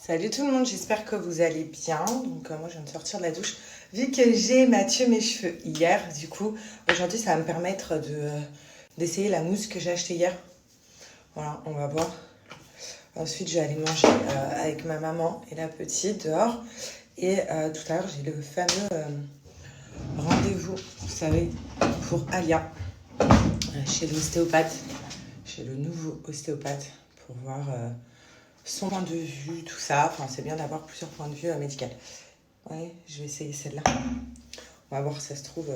Salut tout le monde, j'espère que vous allez bien. Donc moi je viens de sortir de la douche. Vu que j'ai matché mes cheveux hier, du coup aujourd'hui ça va me permettre d'essayer la mousse que j'ai achetée hier. Voilà, on va voir. Ensuite je vais aller manger avec ma maman et la petite dehors. Et tout à l'heure j'ai le fameux rendez-vous, vous savez, pour Alia, chez l'ostéopathe, chez le nouveau ostéopathe, pour voir son point de vue, tout ça. Enfin, c'est bien d'avoir plusieurs points de vue médicaux. Ouais, je vais essayer celle-là. On va voir si ça se trouve.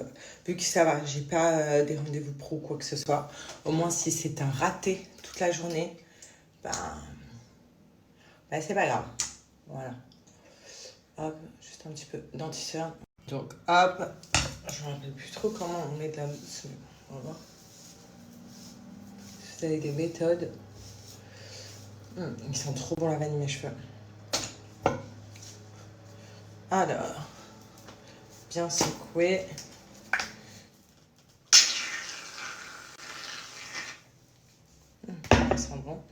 Vu que ça va, j'ai pas des rendez-vous pro ou quoi que ce soit. Au moins, si c'est un raté toute la journée, ben c'est pas grave. Voilà. Hop, juste un petit peu dentifrice. Donc, hop. Je me rappelle plus trop comment on met de la mousse. On va voir. Vous avez des méthodes. Ils sont trop bons la vanille, mes cheveux. Alors, bien secouer. Ça sent bon.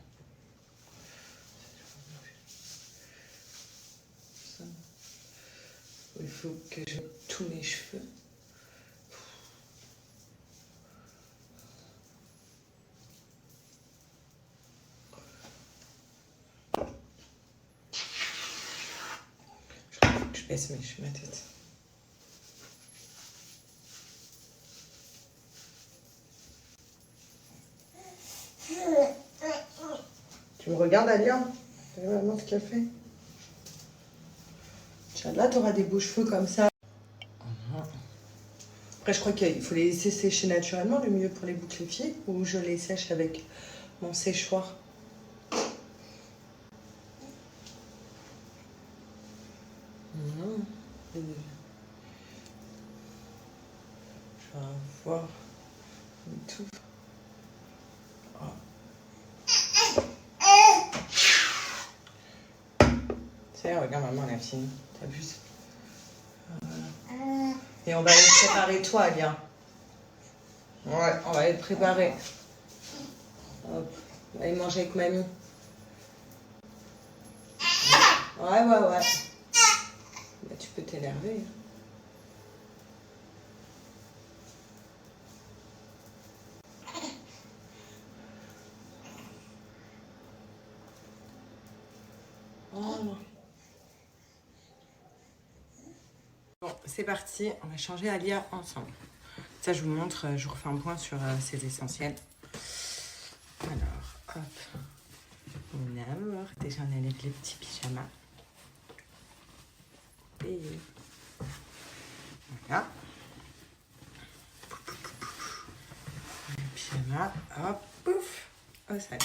Il faut que je mette tous mes cheveux. Je crois que je baisse mes cheveux, ma tête. Tu me regardes, Alia? Tu vois vraiment ce qu'elle fait? Tiens, là, tu auras des beaux cheveux comme ça. Après, je crois qu'il faut les laisser sécher naturellement, le mieux pour les boucles filles, ou je les sèche avec mon séchoir. Je vais voir tout. Tiens, regarde maman, la fille. T'abuses. Et on va aller préparer toi, Alia. Ouais, on va aller te préparer. Hop, on va aller manger avec mamie. Ouais. Bah, tu peux t'énerver. Oh. Bon, c'est parti, on va changer Alia ensemble. Ça, je vous montre, je vous refais un point sur ces essentiels. Alors, hop. Mon amour, déjà on enlève les petits pyjamas. Et voilà. Le pyjama, hop, pouf, au sol.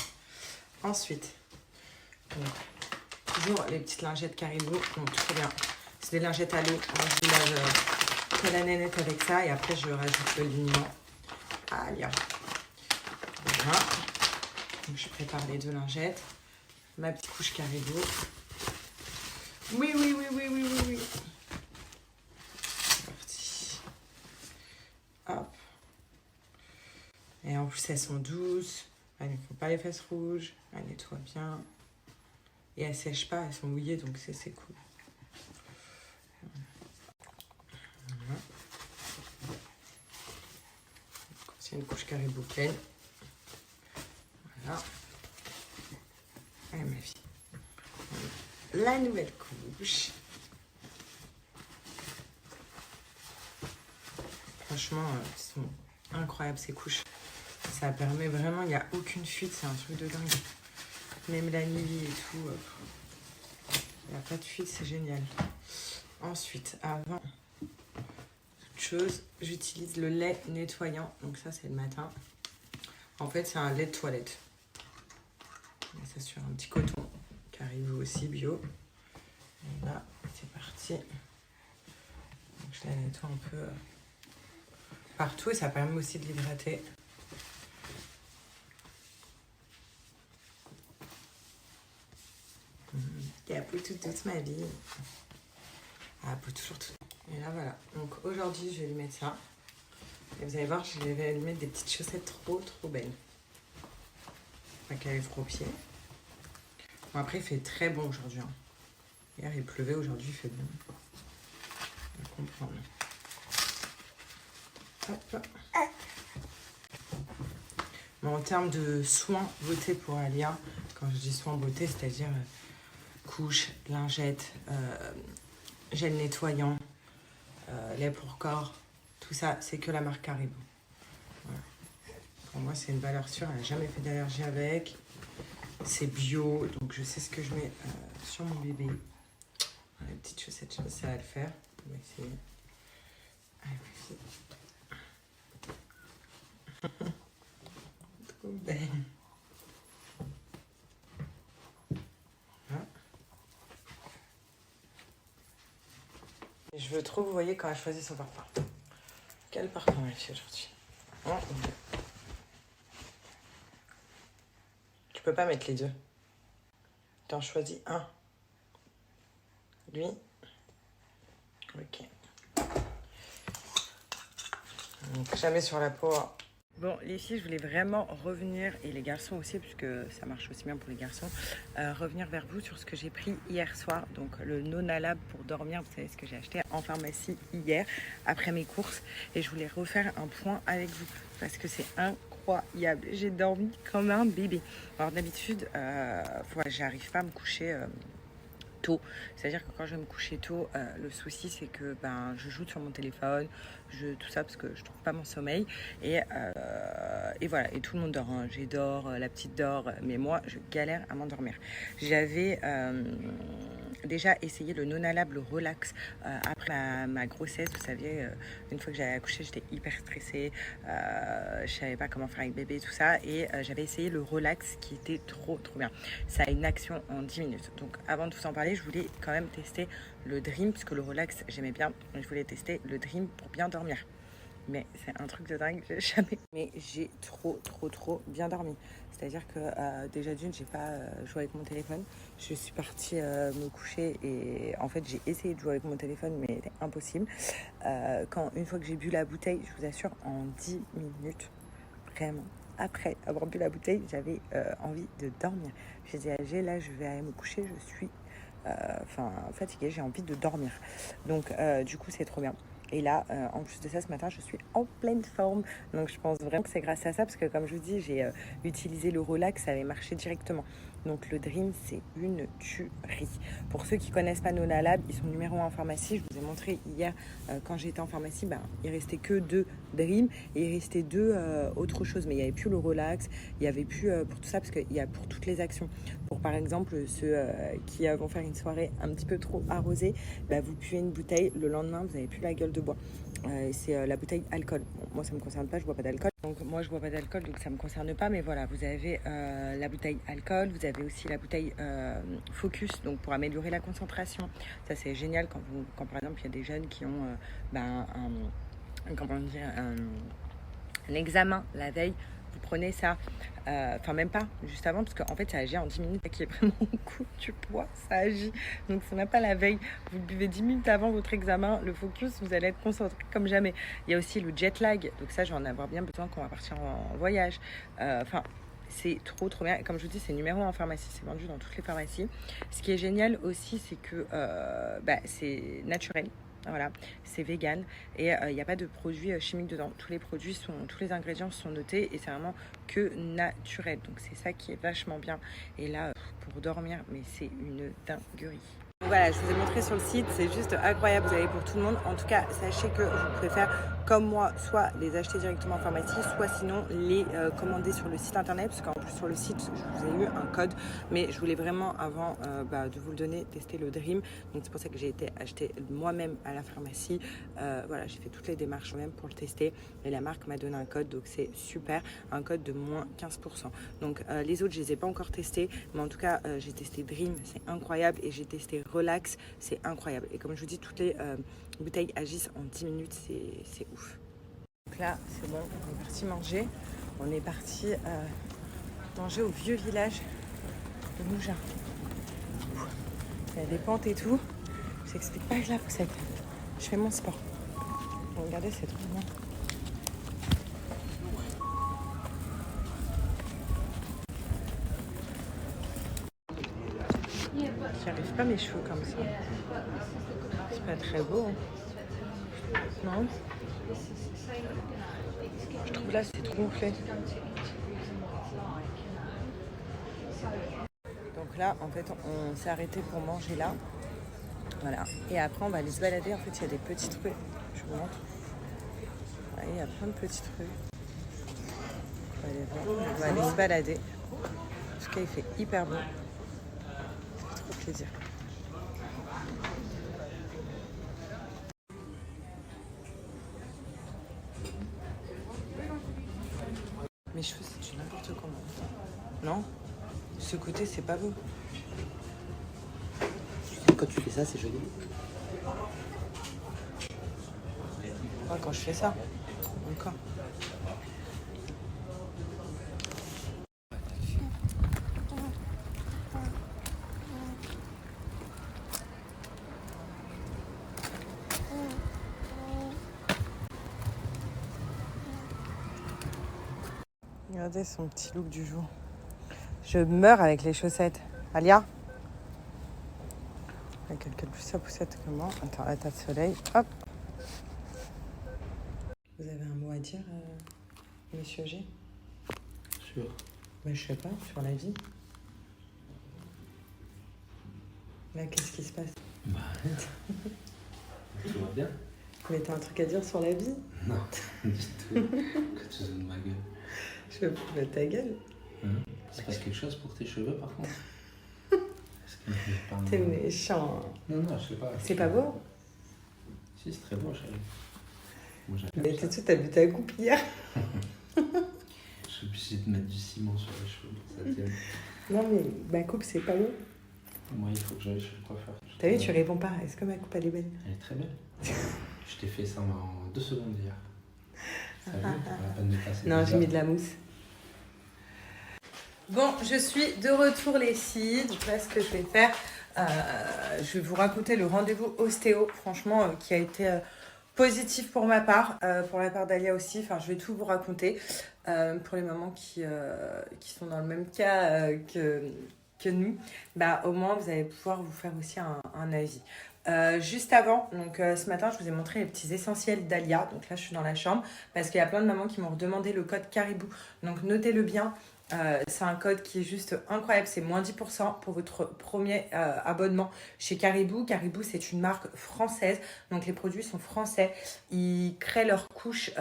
Ensuite, donc, toujours les petites lingettes Caribou, donc trop bien. C'est des lingettes à l'eau. Moi, je lave que la nénette avec ça et après je rajoute le liniment. Allez, voilà. Donc, je prépare les deux lingettes. Ma petite couche Caribou. Oui. C'est parti. Hop. Et en plus, elles sont douces. Elles ne font pas les fesses rouges. Elles nettoient bien. Et elles ne sèchent pas, elles sont mouillées, donc c'est cool. Voilà. C'est une couche Caribou pleine. Voilà. Allez, ma fille. La nouvelle couche. Franchement, elles sont incroyables ces couches. Ça permet vraiment, il n'y a aucune fuite, c'est un truc de dingue. Même la nuit et tout, il n'y a pas de fuite, c'est génial. Ensuite, avant toute chose, j'utilise le lait nettoyant. Donc ça, c'est le matin. En fait, c'est un lait de toilette. On met ça sur un petit coton qui arrive aussi bio. Et là, c'est parti. Donc, je la nettoie un peu partout et ça permet aussi de l'hydrater. Et après toute ma vie. Après toujours tout. Et là voilà. Donc aujourd'hui je vais lui mettre ça. Et vous allez voir, je vais lui mettre des petites chaussettes trop belles. Pas qu'elle est trop pied. Bon après il fait très bon aujourd'hui. Hein. Hier il pleuvait, aujourd'hui il fait bien. On va comprendre. Hop. Bon, en termes de soins beauté pour Alia, quand je dis soins beauté, c'est-à-dire couche, lingette, gel nettoyant, lait pour corps, tout ça, c'est que la marque Caribou. Voilà. Pour moi, c'est une valeur sûre, elle n'a jamais fait d'allergie avec. C'est bio, donc je sais ce que je mets sur mon bébé. Les petites chaussettes, je sais pas si ça va le faire. On va essayer. Allez, voici. Trop belle. Voilà. Et je veux trop, vous voyez, quand elle choisit son parfum. Quel parfum elle fait aujourd'hui? Tu peux pas mettre les deux. T'en choisis un. Lui. Ok. Donc, jamais sur la peau. Bon, les filles, je voulais vraiment revenir, et les garçons aussi, puisque ça marche aussi bien pour les garçons, revenir vers vous sur ce que j'ai pris hier soir. Donc, le Nonalab pour dormir, vous savez ce que j'ai acheté en pharmacie hier, après mes courses. Et je voulais refaire un point avec vous, parce que c'est incroyable. J'ai dormi comme un bébé. Alors, d'habitude, j'arrive pas à me coucher... tôt. C'est-à-dire que quand je vais me coucher tôt, le souci c'est que je joue sur mon téléphone, tout ça parce que je trouve pas mon sommeil. Et voilà, et tout le monde dort. Hein. J'ai dors, la petite dort, mais moi je galère à m'endormir. J'avais déjà essayé le Nonalab, le relax, après ma grossesse. Vous savez, une fois que j'allais accoucher, j'étais hyper stressée. Je savais pas comment faire avec bébé, tout ça. Et j'avais essayé le relax qui était trop bien. Ça a une action en 10 minutes. Donc avant de vous en parler, je voulais quand même tester le Dream, parce que le relax j'aimais bien. Je voulais tester le Dream pour bien dormir. Mais c'est un truc de dingue, j'ai jamais. Mais j'ai trop bien dormi. C'est-à-dire que déjà d'une, j'ai pas joué avec mon téléphone. Je suis partie me coucher et en fait j'ai essayé de jouer avec mon téléphone, mais c'était impossible. Une fois que j'ai bu la bouteille, je vous assure, en 10 minutes, vraiment. Après avoir bu la bouteille, j'avais envie de dormir. J'ai dit à G, là je vais aller me coucher, je suis fatiguée, j'ai envie de dormir. Donc du coup c'est trop bien. Et là, en plus de ça, ce matin, je suis en pleine forme. Donc je pense vraiment que c'est grâce à ça, parce que comme je vous dis, j'ai utilisé le relax, ça avait marché directement. Donc le Dream, c'est une tuerie. Pour ceux qui connaissent pas Nonalab, ils sont numéro 1 en pharmacie. Je vous ai montré hier, quand j'étais en pharmacie, il restait que 2 Dream et il restait 2 autre chose. Mais il n'y avait plus le relax, il n'y avait plus pour tout ça, parce qu'il y a pour toutes les actions. Pour par exemple ceux qui vont faire une soirée un petit peu trop arrosée, vous buvez une bouteille, le lendemain, vous n'avez plus la gueule de bois. C'est la bouteille alcool. Bon, moi, ça ne me concerne pas, je ne bois pas d'alcool. Donc moi, je ne bois pas d'alcool, donc ça ne me concerne pas. Mais voilà, vous avez la bouteille alcool, vous avez aussi la bouteille Focus, donc pour améliorer la concentration. Ça, c'est génial quand par exemple, il y a des jeunes qui ont un examen la veille. Vous prenez ça, même pas, juste avant, parce qu'en fait ça agit en 10 minutes, qui est vraiment au coup du poids, ça agit. Donc c'est même pas la veille, vous le buvez 10 minutes avant votre examen, le Focus, vous allez être concentré comme jamais. Il y a aussi le jet lag, donc ça je vais en avoir bien besoin quand on va partir en voyage. C'est trop bien. Et comme je vous dis, c'est numéro 1 en pharmacie, c'est vendu dans toutes les pharmacies. Ce qui est génial aussi, c'est que c'est naturel. Voilà, c'est vegan et il n'y a pas de produits chimiques dedans. Tous les ingrédients sont notés et c'est vraiment que naturel. Donc c'est ça qui est vachement bien. Et là, pour dormir, mais c'est une dinguerie. Voilà, je vous ai montré sur le site, c'est juste incroyable, vous avez pour tout le monde. En tout cas, sachez que vous pouvez faire comme moi, soit les acheter directement en pharmacie, soit sinon les commander sur le site internet, parce qu'en plus sur le site, je vous ai eu un code, mais je voulais vraiment, avant de vous le donner, tester le Dream. Donc c'est pour ça que j'ai été acheter moi-même à la pharmacie. Voilà, j'ai fait toutes les démarches moi-même pour le tester, et la marque m'a donné un code, donc c'est super, un code de moins 15%. Donc les autres, je les ai pas encore testés, mais en tout cas, j'ai testé Dream, c'est incroyable, et j'ai testé Relax, c'est incroyable. Et comme je vous dis, toutes les bouteilles agissent en 10 minutes, c'est ouf. Donc là, c'est bon, on est parti manger. On est parti manger au vieux village de Mougins. Il y a des pentes et tout. Je t'explique pas que la poussette. Je fais mon sport. Regardez, c'est trop bien. J'arrive pas mes cheveux comme ça. C'est pas très beau. Non. Je trouve là c'est trop gonflé. Donc là en fait on s'est arrêté pour manger là. Voilà. Et après on va aller se balader. En fait il y a des petites rues. Je vous montre. Ouais, il y a plein de petites rues. On va aller se balader. En tout cas il fait hyper beau. Ça fait trop plaisir. Mes cheveux, c'est du n'importe comment. Non? Ce côté, c'est pas beau. Quand tu fais ça, c'est joli. Ouais, quand je fais ça. Encore. Regardez son petit look du jour. Je meurs avec les chaussettes. Alia? Il y a quelqu'un de plus à poussette que moi. Attends, la tasse de soleil. Hop. Vous avez un mot à dire, monsieur G? Sûr. Ben, je sais pas, sur la vie. Là, qu'est-ce qui se passe? Bah, rien. Tout va bien? Mais t'as un truc à dire sur la vie? Non, du tout. Que tu zoomes ma gueule. Je veux plus mettre ta gueule. Il se passe quelque chose pour tes cheveux, par contre? T'es méchant. Non, non, je sais pas. C'est pas beau? Si, c'est très beau, chérie. Moi, Mais tout de suite, t'as vu ta coupe hier? Je suis obligé de mettre du ciment sur les cheveux pour que ça tienne. Non, mais ma coupe, c'est pas beau. Moi, il faut que j'aille chez le coiffeur. T'as vu, tu réponds pas. Est-ce que ma coupe, elle est belle? Elle est très belle. Je t'ai fait ça en 2 secondes hier. Ça va, t'as pas la peine de passer. Non, j'ai mis de la mousse. Bon, je suis de retour les filles. Donc là, ce que je vais faire, je vais vous raconter le rendez-vous ostéo, franchement, qui a été positif pour ma part, pour la part d'Alia aussi. Enfin, je vais tout vous raconter pour les mamans qui sont dans le même cas que nous. Bah, au moins, vous allez pouvoir vous faire aussi un avis. Juste avant, donc ce matin, je vous ai montré les petits essentiels d'Alia. Donc là, je suis dans la chambre parce qu'il y a plein de mamans qui m'ont redemandé le code Caribou. Donc notez-le bien. C'est un code qui est juste incroyable, c'est moins 10% pour votre premier abonnement chez Caribou. Caribou, c'est une marque française, donc les produits sont français. Ils créent leurs couches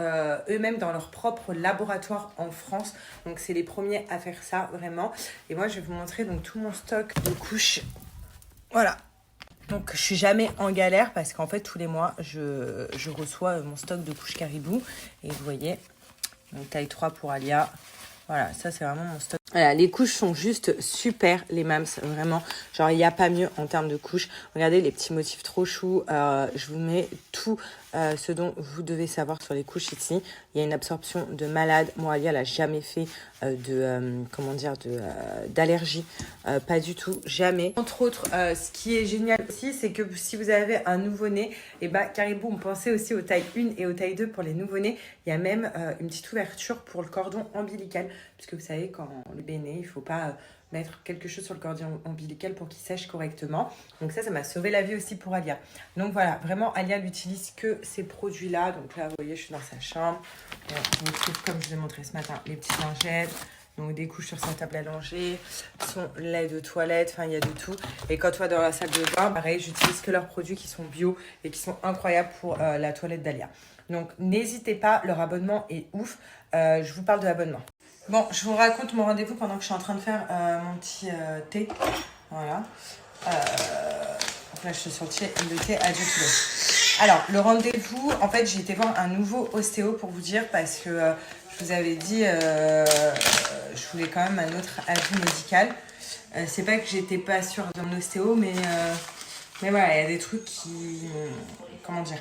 eux-mêmes dans leur propre laboratoire en France, donc c'est les premiers à faire ça vraiment. Et moi, je vais vous montrer donc tout mon stock de couches. Voilà. Donc je suis jamais en galère parce qu'en fait tous les mois je reçois mon stock de couches Caribou. Et vous voyez, donc taille 3 pour Alia. Voilà, ça c'est vraiment mon stock. Voilà, les couches sont juste super, les mams, vraiment. Genre, il n'y a pas mieux en termes de couches. Regardez les petits motifs trop choux. Je vous mets tout ce dont vous devez savoir sur les couches ici. Il y a une absorption de malade. Moi, Alia, elle n'a jamais fait d'allergie. Pas du tout, jamais. Entre autres, ce qui est génial aussi, c'est que si vous avez un nouveau-né, et bah, Caribou, on pensait aussi aux tailles 1 et aux tailles 2 pour les nouveau-nés. Il y a même une petite ouverture pour le cordon ombilical. Puisque vous savez, quand le bébé est né, il ne faut pas mettre quelque chose sur le cordon ombilical pour qu'il sèche correctement. Donc ça m'a sauvé la vie aussi pour Alia. Donc voilà, vraiment, Alia n'utilise que ces produits-là. Donc là, vous voyez, je suis dans sa chambre. On trouve, comme je vous ai montré ce matin, les petites lingettes. Donc des couches sur sa table à langer, son lait de toilette, enfin il y a de tout. Et quand on va dans la salle de bain, pareil, j'utilise que leurs produits qui sont bio et qui sont incroyables pour la toilette d'Alia. Donc n'hésitez pas, leur abonnement est ouf. Je vous parle de l'abonnement. Bon, je vous raconte mon rendez-vous pendant que je suis en train de faire mon petit thé. Voilà. Donc là, je suis sur le thé à 2 kg. Alors, le rendez-vous, en fait, j'ai été voir un nouveau ostéo pour vous dire parce que je vous avais dit, je voulais quand même un autre avis médical. C'est pas que j'étais pas sûre de mon ostéo, mais voilà, il y a des trucs qui... Comment dire ?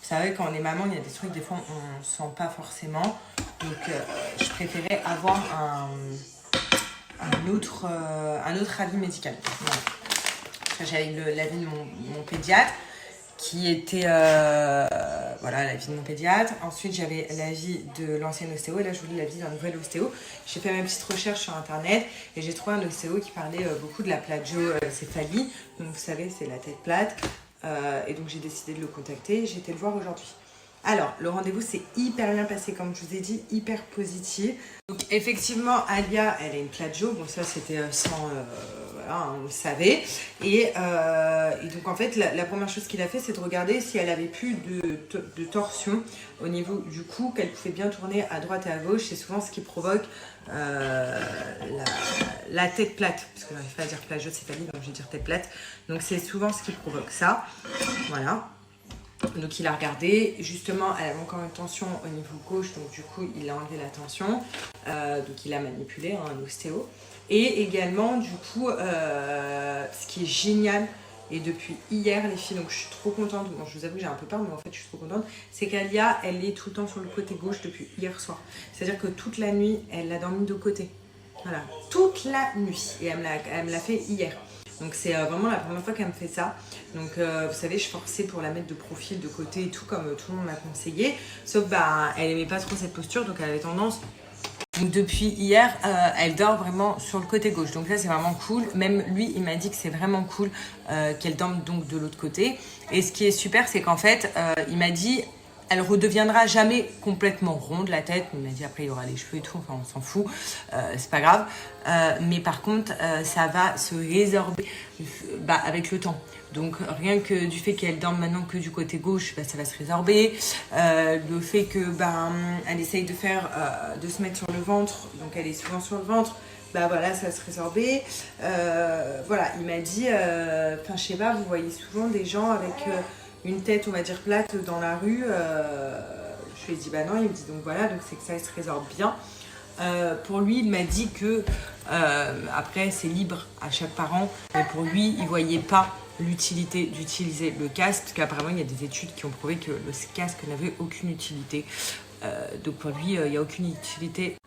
Vous savez, quand on est maman, il y a des trucs, des fois, on ne sent pas forcément. Donc, je préférais avoir un autre avis médical. Voilà. J'avais l'avis de mon pédiatre qui était voilà, l'avis de mon pédiatre. Ensuite, j'avais l'avis de l'ancienne ostéo. Et là, je voulais l'avis d'un nouvel ostéo. J'ai fait ma petite recherche sur Internet et j'ai trouvé un ostéo qui parlait beaucoup de la plagiocéphalie. Donc, vous savez, c'est la tête plate. Et donc, j'ai décidé de le contacter. J'ai été le voir aujourd'hui. Alors, le rendez-vous s'est hyper bien passé, comme je vous ai dit, hyper positif. Donc, effectivement, Alia, elle a une plagio. Bon, ça, c'était voilà, on le savait. Et donc, en fait, la première chose qu'il a fait, c'est de regarder si elle avait plus de torsion au niveau du cou, qu'elle pouvait bien tourner à droite et à gauche. C'est souvent ce qui provoque la tête plate. Parce que j'arrive pas à dire plagiocéphalie, donc je vais dire tête plate. Donc, c'est souvent ce qui provoque ça. Voilà. Donc il a regardé, justement elle avait encore une tension au niveau gauche, donc du coup il a enlevé la tension, donc il a manipulé un ostéo. Et également du coup, ce qui est génial, et depuis hier les filles, donc je suis trop contente, bon je vous avoue que j'ai un peu peur mais en fait je suis trop contente, c'est qu'Alia elle est tout le temps sur le côté gauche depuis hier soir. C'est à dire que toute la nuit elle l'a dormi de côté, voilà, toute la nuit, et elle me l'a fait hier. Donc c'est vraiment la première fois qu'elle me fait ça. Donc vous savez, je forçais pour la mettre de profil, de côté et tout, comme tout le monde m'a conseillé. Sauf bah elle aimait pas trop cette posture, donc elle avait tendance. Donc depuis hier, elle dort vraiment sur le côté gauche. Donc là c'est vraiment cool. Même lui, il m'a dit que c'est vraiment cool qu'elle dorme donc de l'autre côté. Et ce qui est super, c'est qu'en fait, il m'a dit... Elle redeviendra jamais complètement ronde la tête. Il m'a dit après il y aura les cheveux et tout, enfin on s'en fout, c'est pas grave. Mais par contre ça va se résorber avec le temps. Donc rien que du fait qu'elle dorme maintenant que du côté gauche, ça va se résorber. Le fait que elle essaye de se mettre sur le ventre, donc elle est souvent sur le ventre. Voilà, ça va se résorber. Voilà, il m'a dit, je sais pas, vous voyez souvent des gens avec une tête, on va dire, plate dans la rue. Je lui ai dit, non, il me dit, donc voilà, donc c'est que ça se résorbe bien. Pour lui, il m'a dit que, après, c'est libre à chaque parent, mais pour lui, il ne voyait pas l'utilité d'utiliser le casque, parce qu'apparemment, il y a des études qui ont prouvé que le casque n'avait aucune utilité. Donc pour lui, il n'y a aucune utilité.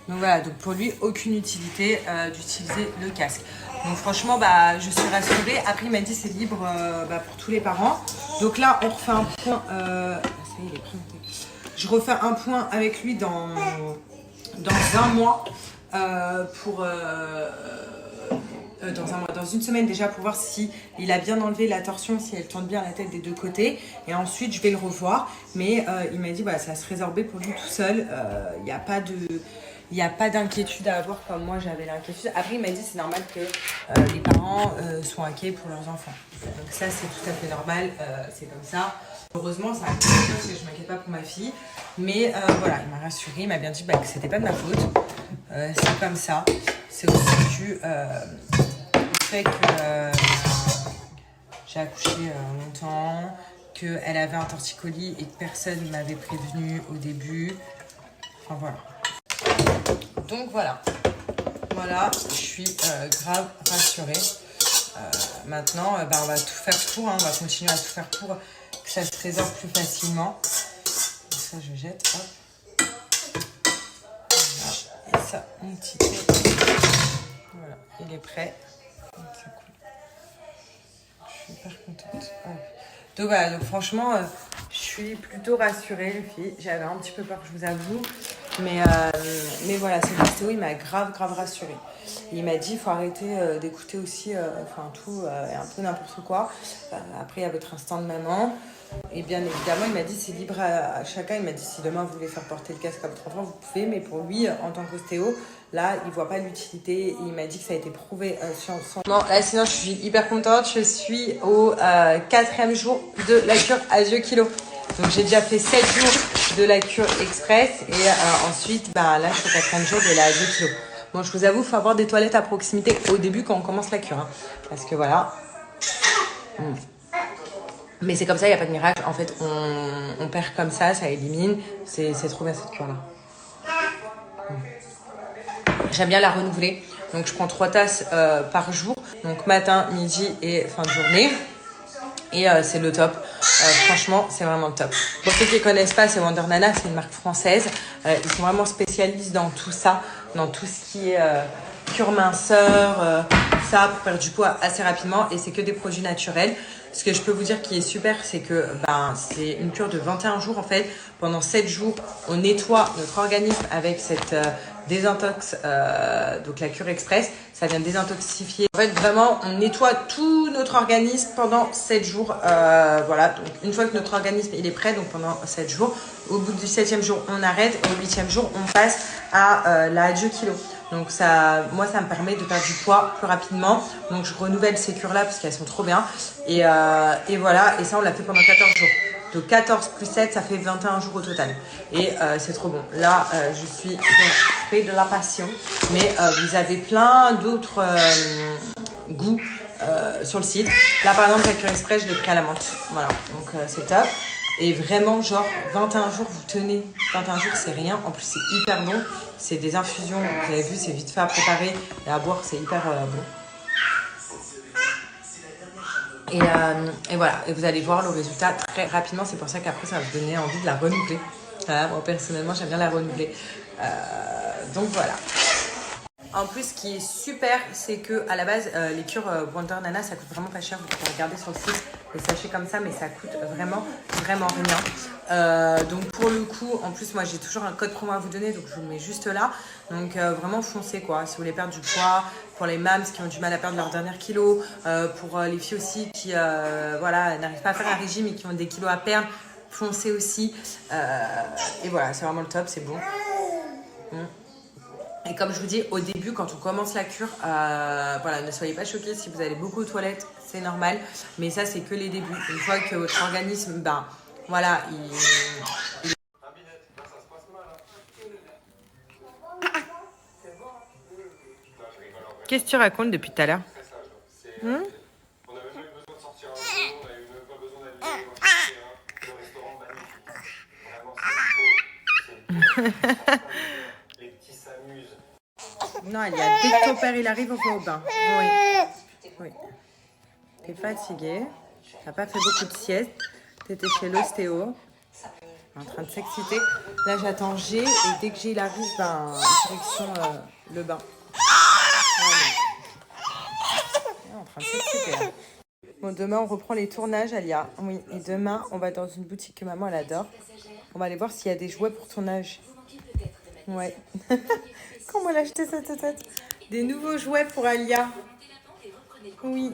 Donc voilà, donc pour lui, aucune utilité d'utiliser le casque. Donc franchement, je suis rassurée. Après, il m'a dit c'est libre pour tous les parents. Donc là, on refait un point. Ça y est, il est présenté. Je refais un point avec lui dans un mois dans une semaine déjà pour voir si il a bien enlevé la torsion, si elle tourne bien la tête des deux côtés. Et ensuite, je vais le revoir. Mais il m'a dit ça va se résorber pour lui tout seul. Il n'y a pas de... Il n'y a pas d'inquiétude à avoir comme moi j'avais l'inquiétude. Après, il m'a dit c'est normal que les parents soient inquiets pour leurs enfants. Donc ça, c'est tout à fait normal, c'est comme ça. Heureusement, ça arrive parce que je ne m'inquiète pas pour ma fille. Mais voilà, il m'a rassurée, il m'a bien dit que c'était pas de ma faute. C'est comme ça. C'est aussi dû au fait que j'ai accouché longtemps, qu'elle avait un torticolis et que personne ne m'avait prévenu au début. Enfin voilà. Donc voilà, je suis grave rassurée. Maintenant, on va tout faire pour, on va continuer à tout faire pour que ça se résorbe plus facilement. Donc ça, je jette, hop. Voilà. Et ça, mon petit thé. Voilà, il est prêt. Donc c'est cool. Je suis hyper contente. Hop. Donc voilà, donc franchement, je suis plutôt rassurée, les filles. J'avais un petit peu peur, je vous avoue. Mais voilà, cet ostéo, il m'a grave rassurée. Il m'a dit, il faut arrêter d'écouter aussi, tout et un peu n'importe quoi. Après, il y a votre instinct de maman. Et bien évidemment, il m'a dit, c'est libre à chacun. Il m'a dit, si demain vous voulez faire porter le casque à votre enfant, vous pouvez. Mais pour lui, en tant qu'ostéo, là, il ne voit pas l'utilité. Il m'a dit que ça a été prouvé scientifiquement. Bon, là, sinon, je suis hyper contente. Je suis au 4e jour de la cure Asio Kilo. Donc, j'ai déjà fait 7 jours de la cure express. Et ensuite, là, je suis au 4e jour de la Asio Kilo. Bon, je vous avoue, il faut avoir des toilettes à proximité au début quand on commence la cure. Parce que voilà. Mais c'est comme ça, il n'y a pas de miracle. En fait, on perd comme ça élimine. C'est trop bien cette cure-là. J'aime bien la renouveler. Donc, je prends 3 tasses par jour. Donc, matin, midi et fin de journée. Et c'est le top. Franchement, c'est vraiment le top. Pour ceux qui ne connaissent pas, c'est Wonder Nana. C'est une marque française. Ils sont vraiment spécialistes dans tout ça. Dans tout ce qui est cure minceur, ça pour perdre du poids assez rapidement et c'est que des produits naturels. Ce que je peux vous dire qui est super, c'est que c'est une cure de 21 jours en fait. Pendant 7 jours, on nettoie notre organisme avec cette désintox, donc la cure express. Ça vient désintoxifier. En fait, vraiment, on nettoie tout notre organisme pendant 7 jours. Voilà, donc une fois que notre organisme il est prêt, donc pendant 7 jours, au bout du 7e jour, on arrête. Et au 8e jour, on passe à la adieu kilo. Donc moi, ça me permet de perdre du poids plus rapidement. Donc je renouvelle ces cures-là parce qu'elles sont trop bien. Et voilà, et ça, on l'a fait pendant 14 jours. Donc 14 plus 7, ça fait 21 jours au total. Et c'est trop bon. Là, je suis fait de la passion. Mais vous avez plein d'autres goûts sur le site. Là, par exemple, la cure express, je l'ai pris à la menthe. Voilà, donc c'est top. Et vraiment, genre, 21 jours, vous tenez. 21 jours, c'est rien. En plus, c'est hyper bon. C'est des infusions. Vous avez vu, c'est vite fait à préparer. Et à boire, c'est hyper bon. Et voilà. Et vous allez voir le résultat très rapidement. C'est pour ça qu'après, ça va vous donner envie de la renouveler. Voilà, moi, personnellement, j'aime bien la renouveler. Donc, voilà. En plus, ce qui est super, c'est que à la base, les cures Wonder Nana, ça coûte vraiment pas cher. Vous pouvez regarder sur le site les sachets comme ça, mais ça coûte vraiment, vraiment rien. Donc pour le coup, en plus, moi, j'ai toujours un code promo à vous donner, donc je vous le mets juste là. Donc vraiment foncez quoi. Si vous voulez perdre du poids, pour les mams qui ont du mal à perdre leur dernier kilo, pour les filles aussi qui voilà, n'arrivent pas à faire un régime et qui ont des kilos à perdre, foncez aussi. Et voilà, c'est vraiment le top, c'est bon. Et comme je vous dis, au début, quand on commence la cure, voilà, ne soyez pas choqués si vous allez beaucoup aux toilettes, c'est normal. Mais ça, c'est que les débuts. Une fois que votre organisme, voilà, il... Qu'est-ce que tu racontes depuis tout à l'heure? On n'avait même besoin de sortir un jour, on n'avait même pas besoin d'aller au le restaurant magnifique. Vraiment, c'est beau. Les petits s'amusent. Non, il y a dès que ton père il arrive, on va au bain. Oui. T'es fatigué, t'as pas fait beaucoup de sieste, t'étais chez l'ostéo, en train de s'exciter. Là, j'attends G et dès que G il arrive, direction le bain. En train de s'exciter. Bon, demain, on reprend les tournages, Alia. Oui, et demain, on va dans une boutique que maman, elle adore. On va aller voir s'il y a des jouets pour tournage. Ouais. Comment elle a acheté cette tête? Des nouveaux jouets pour Alia. Oui.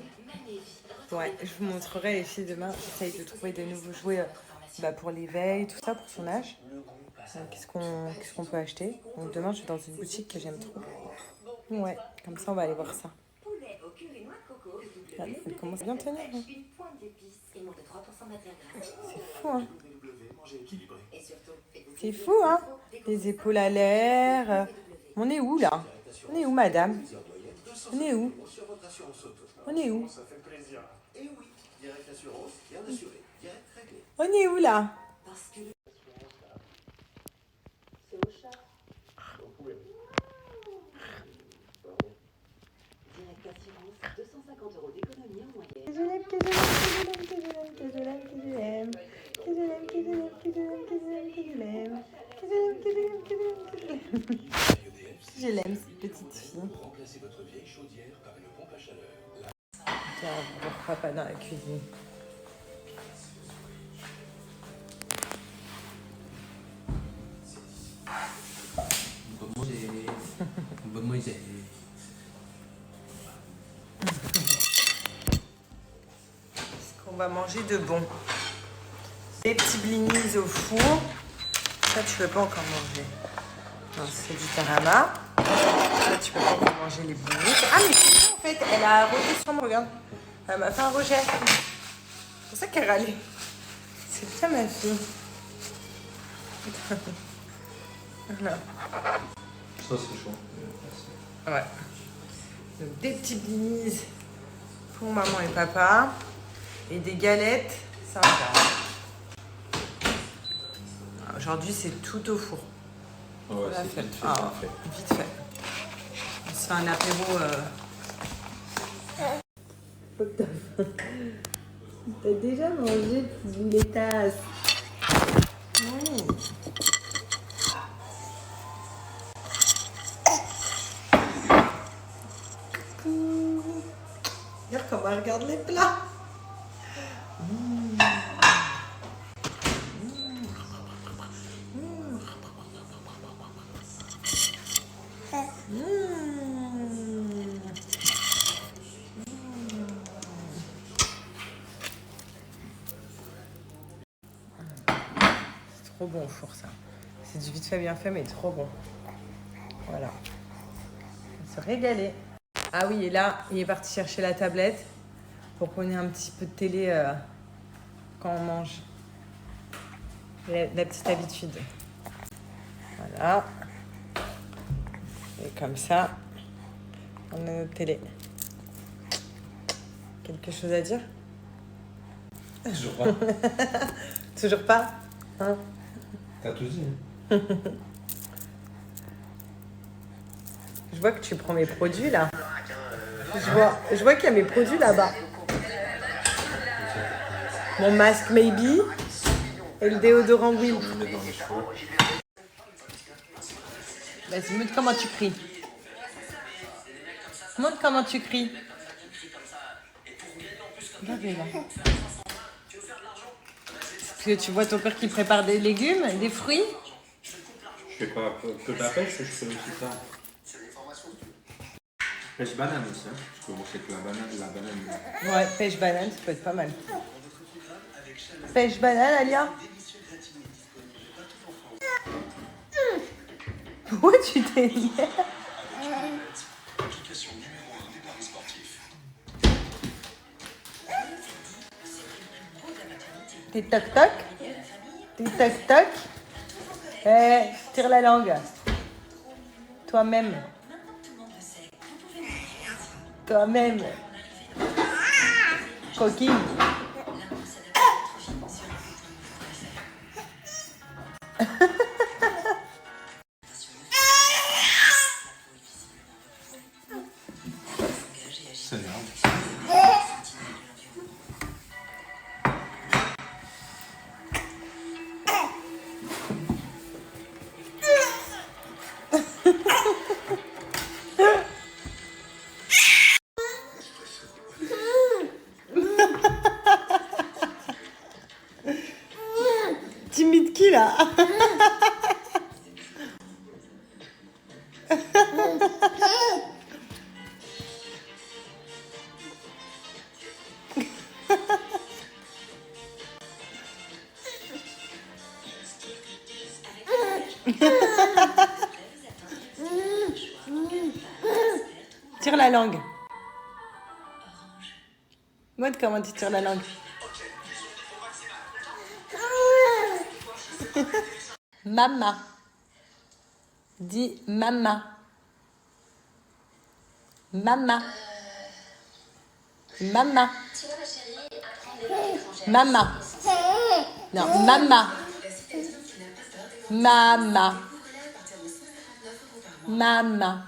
Ouais, je vous montrerai les filles demain. J'essaye de trouver des nouveaux jouets pour l'éveil, tout ça, pour son âge. Qu'est-ce qu'on peut acheter? Donc demain, je suis dans une boutique que j'aime trop. Ouais, comme ça, on va aller voir ça. Ah, elle commence à bien tenir. Hein. C'est fou, hein? C'est fou, hein? Les épaules à l'air. On est où, là? On est où, madame? On est où? On est où? On est où, là? Je l'aime, que je l'aime, que je l'aime, que je l'aime, que je l'aime, que je l'aime, que je l'aime, que je l'aime, que je l'aime, que je l'aime, que je l'aime, que je l'aime, que je l'aime, que je l'aime. Je l'aime, cette petite fille. Tiens, on ne refera pas dans la cuisine. Bonne Moïse. On va manger de bon. Des petits blinis au four. Ça, tu peux pas encore manger. Non, c'est du tarama. Ça, tu peux pas encore manger les blinis. Ah, mais c'est ça, en fait. Elle a rejeté sur moi, regarde. Elle m'a fait un rejet. C'est pour ça qu'elle râlait. C'est ça, ma fille. Voilà. Ça, c'est chaud. Ouais. Donc, des petits blinis pour maman et papa. Et des galettes sympas. Aujourd'hui, c'est tout au four. Oh ouais, c'est vite fait, vite fait. On se fait un apéro. T'as déjà mangé, petite boulettasse? Oui. Maman regarde les plats. C'est trop bon au four ça. C'est du vite fait bien fait mais trop bon. Voilà. On va se régaler. Ah oui, et là, il est parti chercher la tablette pour qu'on ait un petit peu de télé quand on mange. La petite habitude. Voilà. Et comme ça, on a notre télé. Quelque chose à dire? Toujours pas. Toujours pas? Hein? T'as tout dit. Hein. Je vois que tu prends mes produits là. Je vois qu'il y a mes produits là-bas. Mon masque Maybe et le déodorant Will. On le met dans les cheveux. Vas-y, montre comment tu cries. Montre comment tu cries. Regarde là. Parce que tu vois ton père qui prépare des légumes, des fruits. Je fais pas que de la pêche, je fais aussi ça. Pêche banane aussi, hein. Parce que moi, c'est que la banane. Ouais, pêche banane, ça peut être pas mal. Pêche banane, Alia. Pourquoi tu t'es lié? T'es toc-toc? T'es toc-toc? Eh, tire la langue. Toi-même. Toi-même. Coquille. C'est énorme. Timide qui là? Tire la langue. Montre comment tu tires la langue. Mama. Dis mama. Mama. Mama. Mama. Non, mama. Mama. Mama.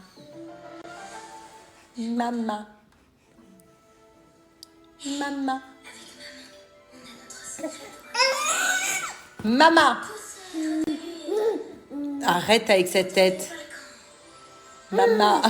Mama. Mama. Mama. Arrête avec cette tête. Mama.